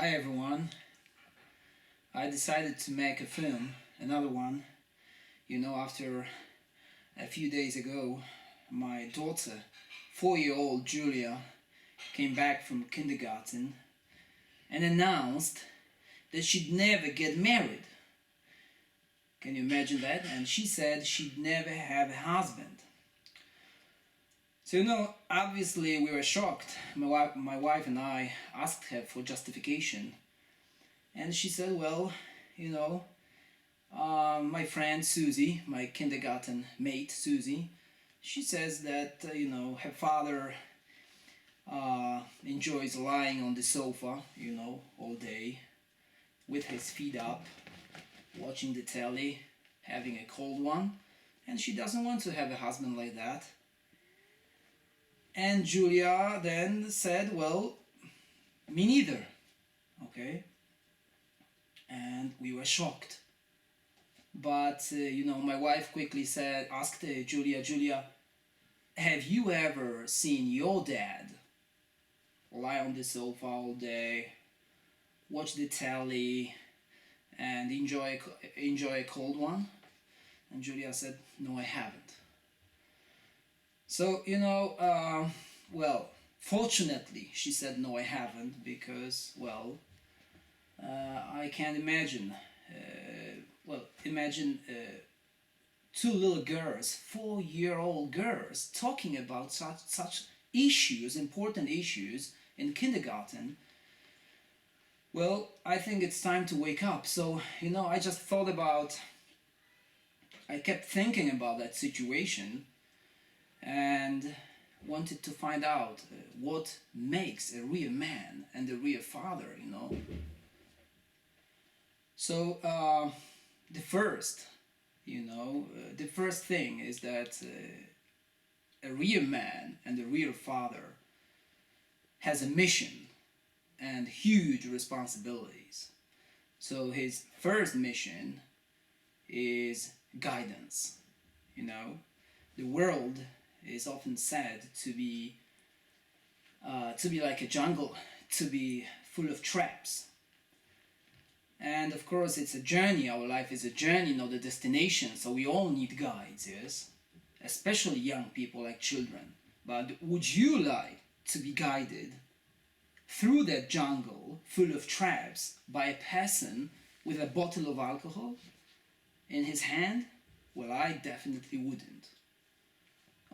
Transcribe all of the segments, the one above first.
Hi everyone. I decided to make a film, another one. After a few days ago, my daughter, 4-year-old Julia, came back from kindergarten and announced that she'd never get married. Can you imagine that? And she said she'd never have a husband. So, obviously we were shocked. My wife and I asked her for justification. And she said, well, you know, my friend Susie, my kindergarten mate Susie, she says that, her father enjoys lying on the sofa, all day with his feet up, watching the telly, having a cold one, and she doesn't want to have a husband like that. And Julia then said, well, me neither. Okay? And we were shocked. But, my wife quickly asked Julia, have you ever seen your dad lie on the sofa all day, watch the telly, and enjoy a cold one? And Julia said, no, I haven't. So, well, fortunately, she said, no, I haven't, because, well, I can't imagine. Imagine two little girls, 4-year-old girls, talking about such issues, important issues, in kindergarten. Well, I think it's time to wake up. So, I kept thinking about that situation and wanted to find out what makes a real man and a real father. So the first thing is that a real man and a real father has a mission and huge responsibilities. So his first mission is guidance. The world is often said to be like a jungle, to be full of traps. And of course, it's a journey. Our life is a journey, not a destination. So we all need guides, yes? Especially young people like children. But would you like to be guided through that jungle full of traps by a person with a bottle of alcohol in his hand? Well, I definitely wouldn't.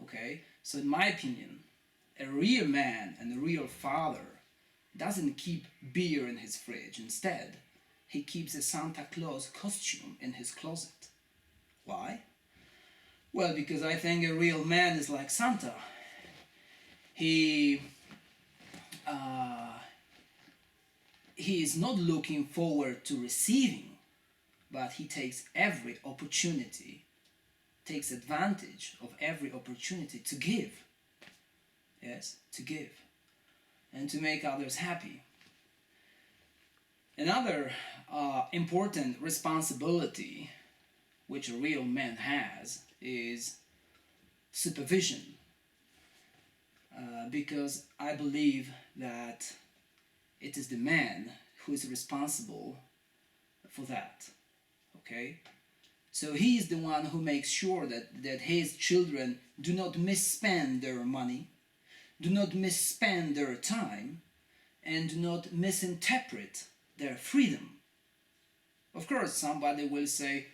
Okay? So in my opinion, a real man and a real father doesn't keep beer in his fridge. Instead, he keeps a Santa Claus costume in his closet. Why? Well, because I think a real man is like Santa. He is not looking forward to receiving, but he takes advantage of every opportunity to give. Yes, to give. And to make others happy. Another important responsibility which a real man has is supervision. Because I believe that it is the man who is responsible for that. Okay? So he is the one who makes sure that his children do not misspend their money, do not misspend their time, and do not misinterpret their freedom. Of course, somebody will say,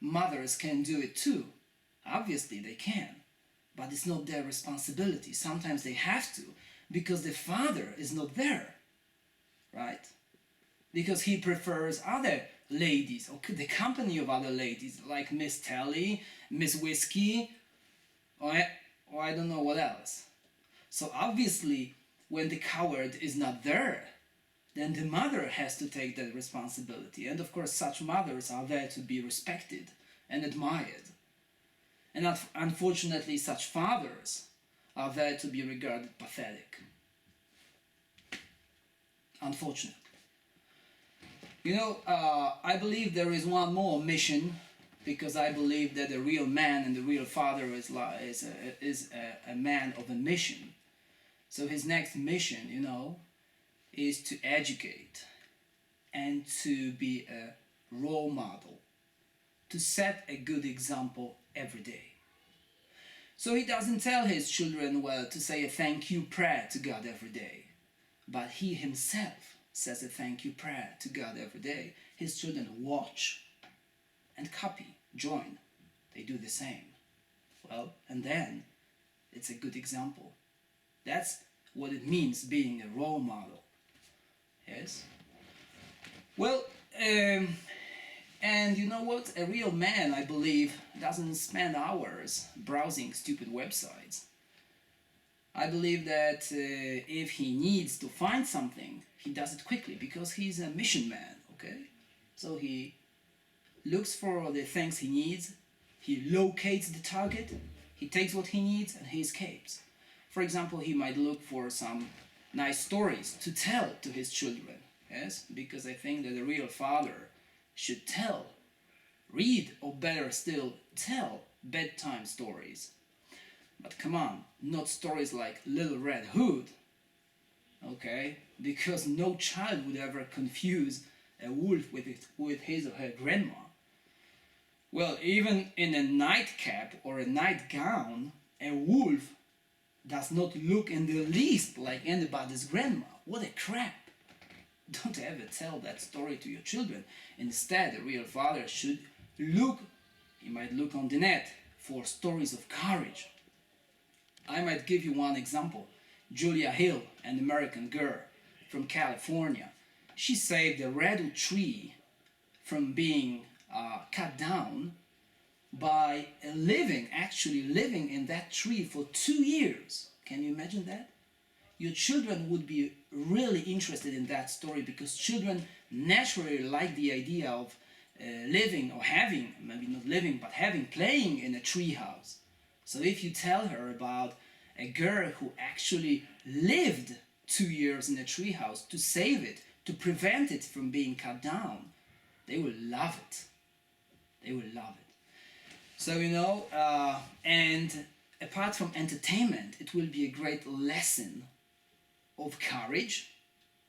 mothers can do it too. Obviously they can, but it's not their responsibility. Sometimes they have to, because the father is not there, right? Because he prefers other ladies, or the company of other ladies, like Miss Telly, Miss Whiskey, or I don't know what else. So obviously, when the coward is not there, then the mother has to take that responsibility. And of course, such mothers are there to be respected and admired. And unfortunately, such fathers are there to be regarded pathetic. Unfortunately. I believe there is one more mission, because I believe that a real man and a real father is a man of a mission. So his next mission, is to educate. and to be a role model, to set a good example every day. So he doesn't tell his children, well, to say a thank you prayer to God every day, but he himself says a thank you prayer to God every day. His children watch and copy, join. They do the same. Well, and then it's a good example. That's what it means being a role model. Yes? Well, and you know what? A real man, I believe, doesn't spend hours browsing stupid websites. I believe that if he needs to find something, he does it quickly because he's a mission man, okay? So he looks for the things he needs, he locates the target, he takes what he needs, and he escapes. For example, he might look for some nice stories to tell to his children, yes? Because I think that a real father should read, or better still, tell bedtime stories. But come on, not stories like Little Red Hood, okay? Because no child would ever confuse a wolf with his or her grandma. Well, even in a nightcap or a nightgown, a wolf does not look in the least like anybody's grandma. What a crap! Don't ever tell that story to your children. Instead, a real father should he might look on the net for stories of courage. I might give you one example. Julia Hill, an American girl from California. She saved a redwood tree from being cut down by actually living in that tree for 2 years. Can you imagine that? Your children would be really interested in that story because children naturally like the idea of living or having, maybe not living, but playing in a tree house. So if you tell her about a girl who actually lived 2 years in a tree house to save it, to prevent it from being cut down, they will love it. They will love it. So, and apart from entertainment, it will be a great lesson of courage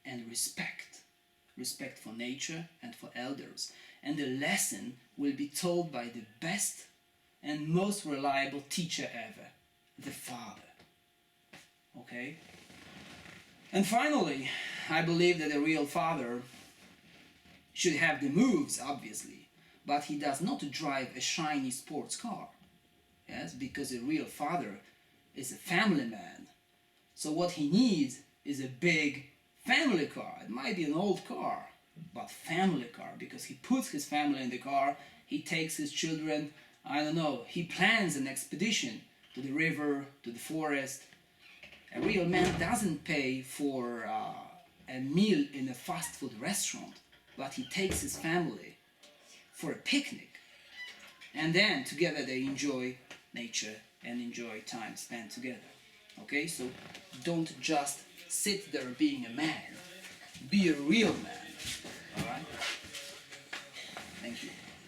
and respect. Respect for nature and for elders. And the lesson will be told by the best and most reliable teacher ever, the father. Okay? And finally, I believe that a real father should have the moves, obviously, but he does not drive a shiny sports car. Yes, because a real father is a family man. So what he needs is a big family car. It might be an old car, but family car, because he puts his family in the car, he takes his children, I don't know, he plans an expedition to the river, to the forest. A real man doesn't pay for a meal in a fast food restaurant, but he takes his family for a picnic. And then together they enjoy nature and enjoy time spent together. Okay, so don't just sit there being a man. Be a real man. Alright? Thank you.